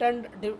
10